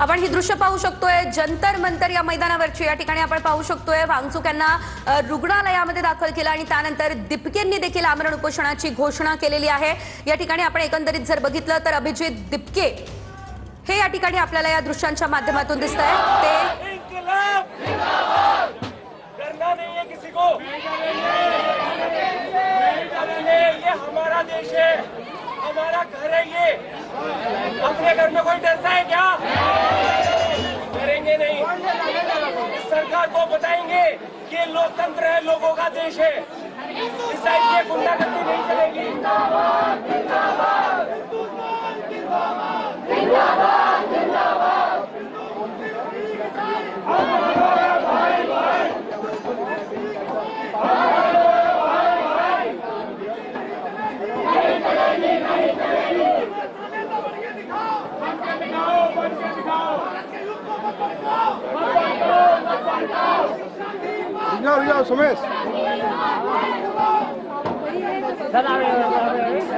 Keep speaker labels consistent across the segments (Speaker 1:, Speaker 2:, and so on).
Speaker 1: आपण ही दृश्य पाहू शकतोय जंतर मंतर या मैदानावरची। या ठिकाणी आपण पाहू शकतोय वांगचूक यांना रुग्णालयामध्ये दाखल केलं आणि त्यानंतर दिपकेंनी देखील आमरण उपोषणाची घोषणा केलेली आहे। या ठिकाणी आपण एकंदरीत जर बघितलं तर अभिजित दिपके हे या ठिकाणी आपल्याला या दृश्यांच्या माध्यमातून दिसतंय। ते
Speaker 2: करना नहीं है किसी को, ये हमारा देश है, हमारा घर है। ये अपने घर में कोई डरता है क्या? करेंगे नहीं। इस सरकार को बताएंगे कि ये लोकतंत्र है, लोगों का देश है। इस साइड की गुंडागर्दी नहीं चलेगी।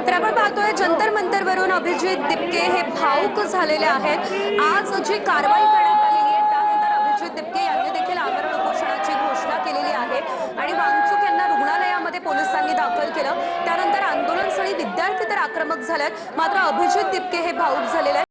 Speaker 1: तर आपण पाहतोय जंतर मंतर वरून अभिजित दिपके हे भावुक झालेले आहेत। आज जी कारवाई करण्यात आलेली आहे त्यानंतर अभिजित दिपके यांनी देखील आमरण उपोषणाची घोषणा केलेली आहे आणि वांगचूक यांना रुग्णालयामध्ये पोलिसांनी दाखल केलं। त्यानंतर आंदोलनस्थळी विद्यार्थी तर आक्रमक झालेत, मात्र अभिजित दिपके हे भावुक झालेले आहेत।